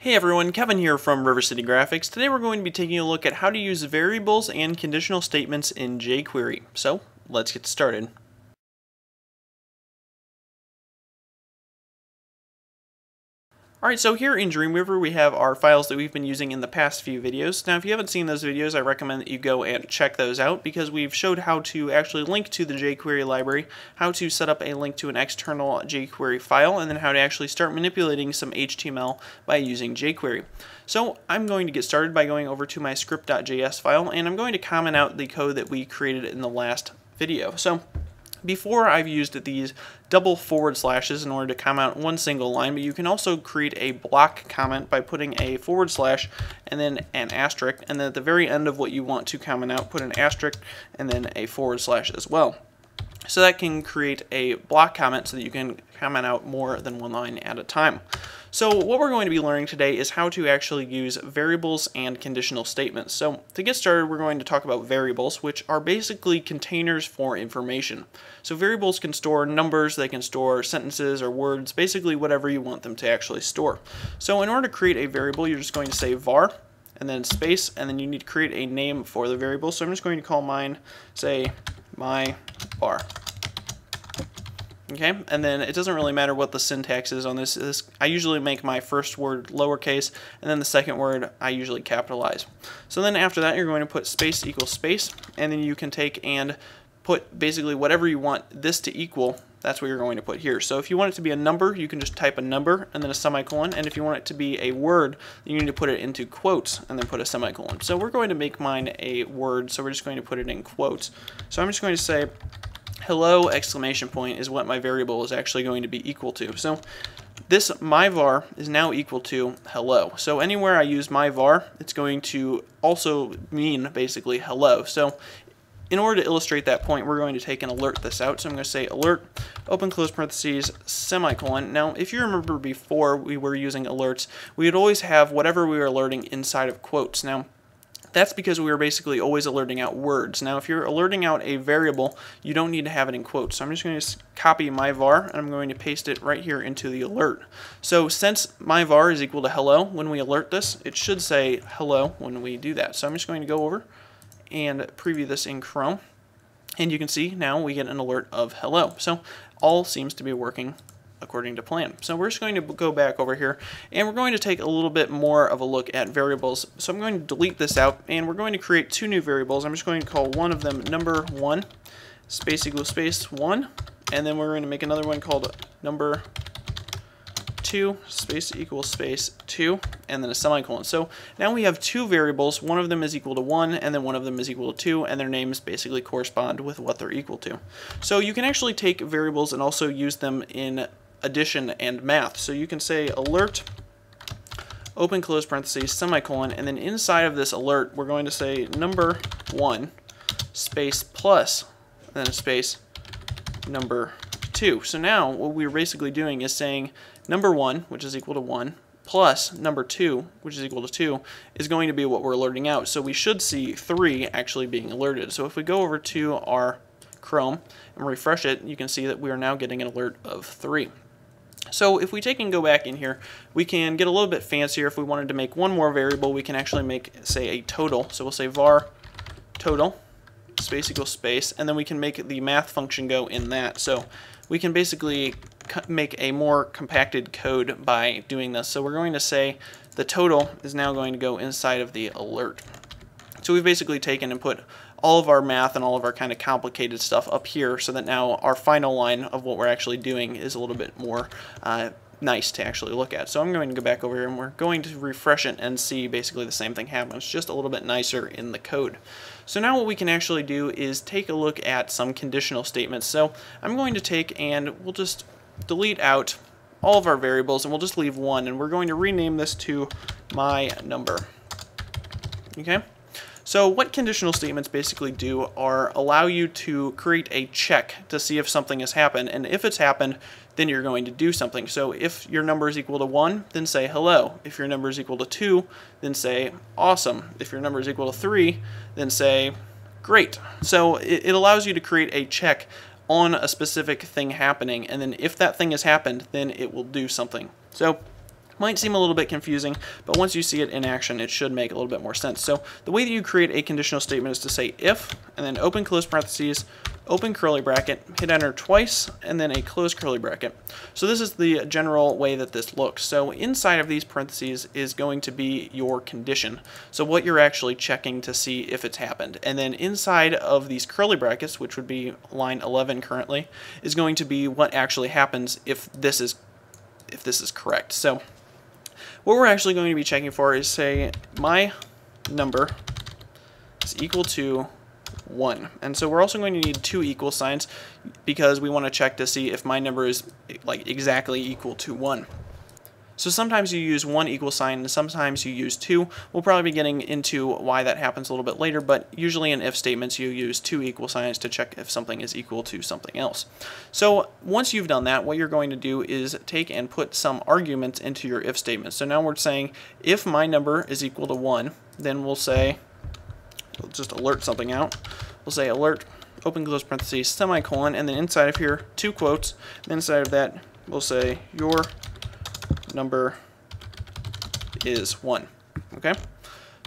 Hey everyone, Kevin here from River City Graphics. Today we're going to be taking a look at how to use variables and conditional statements in jQuery. So, let's get started. Alright, so here in Dreamweaver we have our files that we've been using in the past few videos. Now if you haven't seen those videos, I recommend that you go and check those out because we've showed how to actually link to the jQuery library, how to set up a link to an external jQuery file, and then how to actually start manipulating some HTML by using jQuery. So I'm going to get started by going over to my script.js file, and I'm going to comment out the code that we created in the last video. So before I've used these double forward slashes in order to comment one single line, but you can also create a block comment by putting a forward slash and then an asterisk, and then at the very end of what you want to comment out, put an asterisk and then a forward slash as well. So that can create a block comment so that you can comment out more than one line at a time. So what we're going to be learning today is how to actually use variables and conditional statements. So to get started, we're going to talk about variables, which are basically containers for information. So variables can store numbers, they can store sentences or words, basically whatever you want them to actually store. So in order to create a variable, you're just going to say var, and then space, and then you need to create a name for the variable. So I'm just going to call mine, say, my var. Okay, and then it doesn't really matter what the syntax is on this. I usually make my first word lowercase, and then the second word I usually capitalize. So then after that, you're going to put space equals space, and then you can take and put basically whatever you want this to equal. That's what you're going to put here. So if you want it to be a number, you can just type a number and then a semicolon, and if you want it to be a word, you need to put it into quotes and then put a semicolon. So we're going to make mine a word, so we're just going to put it in quotes. So I'm just going to say hello exclamation point is what my variable is actually going to be equal to. So this my var is now equal to hello. So anywhere I use my var, it's going to also mean basically hello. So in order to illustrate that point, we're going to take and alert this out. So I'm going to say alert, open close parentheses, semicolon. Now, if you remember before we were using alerts, we would always have whatever we were alerting inside of quotes. Now, that's because we were basically always alerting out words. Now, if you're alerting out a variable, you don't need to have it in quotes. So I'm just going to copy my var, and I'm going to paste it right here into the alert. So since my var is equal to hello, when we alert this, it should say hello when we do that. So I'm just going to go over and preview this in Chrome, and you can see now we get an alert of hello. So all seems to be working according to plan. So we're just going to go back over here, and we're going to take a little bit more of a look at variables. So I'm going to delete this out, and we're going to create two new variables. I'm just going to call one of them number1 space equals space 1, and then we're going to make another one called number2 space equals space 2, and then a semicolon. So now we have two variables. One of them is equal to 1, and then one of them is equal to 2, and their names basically correspond with what they're equal to. So you can actually take variables and also use them in addition and math. So you can say alert, open close parentheses, semicolon, and then inside of this alert, we're going to say number1 space plus, and then a space number2. So now what we're basically doing is saying number1, which is equal to 1, plus number2, which is equal to 2, is going to be what we're alerting out. So we should see 3 actually being alerted. So if we go over to our Chrome and refresh it, you can see that we are now getting an alert of 3. So if we take and go back in here, we can get a little bit fancier. If we wanted to make one more variable, we can actually make, say, a total. So we'll say var total space equals space, and then we can make the math function go in that. So we can basically make a more compacted code by doing this. So we're going to say the total is now going to go inside of the alert. So we've basically taken and put all of our math and all of our kind of complicated stuff up here so that now our final line of what we're actually doing is a little bit more nice to actually look at. So I'm going to go back over here, and we're going to refresh it and see basically the same thing happen. It's just a little bit nicer in the code. So now what we can actually do is take a look at some conditional statements. So I'm going to take and we'll just delete out all of our variables, and we'll just leave one, and we're going to rename this to my number. Okay? So what conditional statements basically do are allow you to create a check to see if something has happened, and if it's happened, then you're going to do something. So if your number is equal to 1, then say hello. If your number is equal to 2, then say awesome. If your number is equal to 3, then say great. So it allows you to create a check on a specific thing happening, and then if that thing has happened, then it will do something. So Might seem a little bit confusing, but once you see it in action, it should make a little bit more sense. So the way that you create a conditional statement is to say if, and then open close parentheses, open curly bracket, hit enter twice, and then a close curly bracket. So this is the general way that this looks. So inside of these parentheses is going to be your condition. So what you're actually checking to see if it's happened. And then inside of these curly brackets, which would be line 11 currently, is going to be what actually happens if this is correct. So what we're actually going to be checking for is, say, my number is equal to 1. And so we're also going to need 2 equal signs because we want to check to see if my number is like exactly equal to 1. So sometimes you use 1 equal sign and sometimes you use 2. We'll probably be getting into why that happens a little bit later, but usually in if statements you use 2 equal signs to check if something is equal to something else. So once you've done that, what you're going to do is take and put some arguments into your if statement. So now we're saying if my number is equal to 1, then we'll say, we'll just alert something out. We'll say alert, open close parentheses, semicolon, and then inside of here, 2 quotes. And inside of that, we'll say your number is 1. Okay,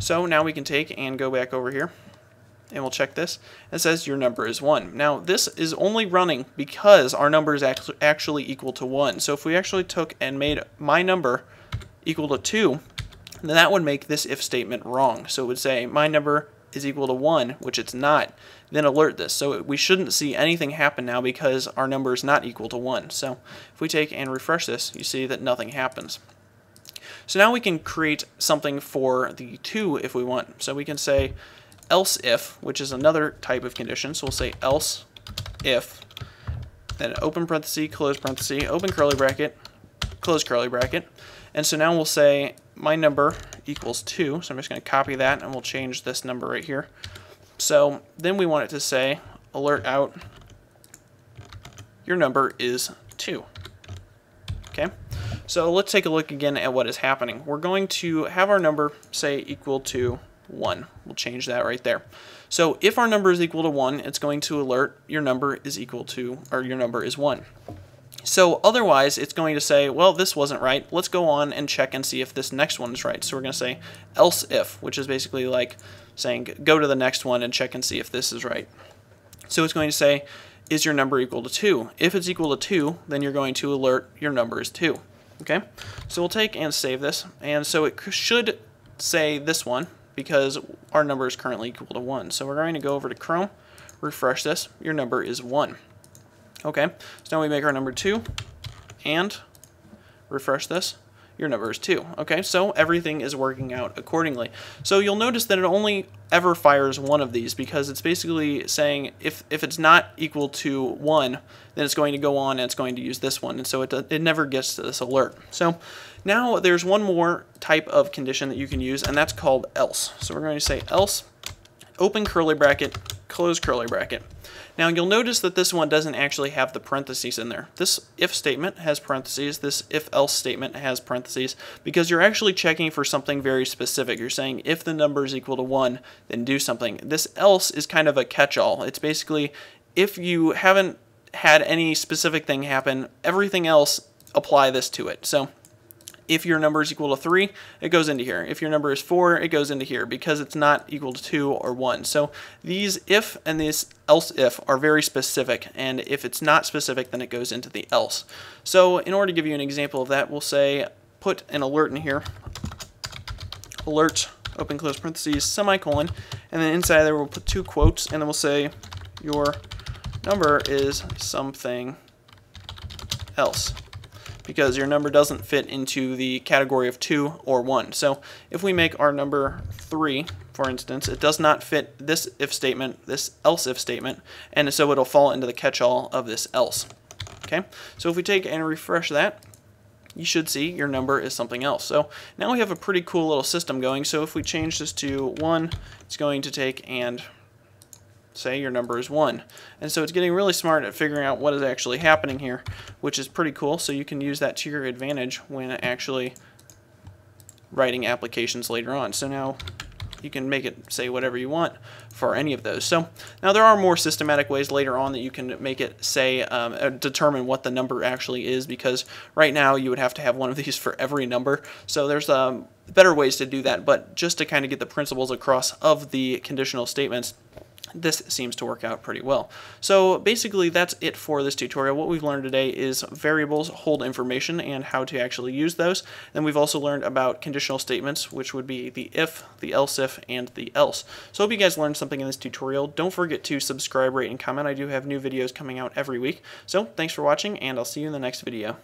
so now we can take and go back over here and we'll check this. It says your number is 1. Now this is only running because our number is actually equal to 1. So if we actually took and made my number equal to 2, then that would make this if statement wrong. So it would say my number is equal to 1, which it's not, then alert this. So we shouldn't see anything happen now because our number is not equal to 1. So if we take and refresh this, you see that nothing happens. So now we can create something for the 2 if we want. So we can say else if, which is another type of condition. So we'll say else if, then open parenthesis, close parenthesis, open curly bracket, close curly bracket. And so now we'll say my number equals 2. So I'm just going to copy that and we'll change this number right here. So then we want it to say alert out your number is 2. Okay, so let's take a look again at what is happening. We're going to have our number say equal to 1. We'll change that right there. So if our number is equal to 1, it's going to alert your number is equal to, or your number is 1. So otherwise, it's going to say, well, this wasn't right. Let's go on and check and see if this next one is right. So we're going to say else if, which is basically like saying go to the next one and check and see if this is right. So it's going to say, is your number equal to 2? If it's equal to 2, then you're going to alert your number is 2. Okay, so we'll take and save this. And so it should say this one because our number is currently equal to 1. So we're going to go over to Chrome, refresh this. Your number is 1. Okay, so now we make our number 2 and refresh this. Your number is 2. Okay, so everything is working out accordingly. So you'll notice that it only ever fires one of these because it's basically saying if it's not equal to 1, then it's going to go on and it's going to use this one. And so it never gets to this alert. So now there's one more type of condition that you can use, and that's called else. So we're going to say else, open curly bracket, close curly bracket. Now you'll notice that this one doesn't actually have the parentheses in there. This if statement has parentheses, this if else statement has parentheses, because you're actually checking for something very specific. You're saying if the number is equal to 1, then do something. This else is kind of a catch-all. It's basically if you haven't had any specific thing happen, everything else, apply this to it. So if your number is equal to 3, it goes into here. If your number is 4, it goes into here because it's not equal to 2 or 1. So these if and these else if are very specific, and if it's not specific, then it goes into the else. So in order to give you an example of that, we'll say put an alert in here. Alert, open close parentheses, semicolon, and then inside there we'll put 2 quotes, and then we'll say your number is something else, because your number doesn't fit into the category of 2 or 1. So if we make our number 3, for instance, it does not fit this if statement, this else if statement, and so it'll fall into the catch-all of this else. Okay, so if we take and refresh that, you should see your number is something else. So now we have a pretty cool little system going. So if we change this to 1, it's going to take and say your number is 1. And so it's getting really smart at figuring out what is actually happening here, which is pretty cool. So you can use that to your advantage when actually writing applications later on. So now you can make it say whatever you want for any of those. So now there are more systematic ways later on that you can make it say, determine what the number actually is, because right now you would have to have one of these for every number. So there's better ways to do that, but just to kind of get the principles across of the conditional statements, this seems to work out pretty well. So basically that's it for this tutorial. What we've learned today is variables hold information and how to actually use those. And we've also learned about conditional statements, which would be the if, the else if, and the else. So I hope you guys learned something in this tutorial. Don't forget to subscribe, rate, and comment. I do have new videos coming out every week. So thanks for watching, and I'll see you in the next video.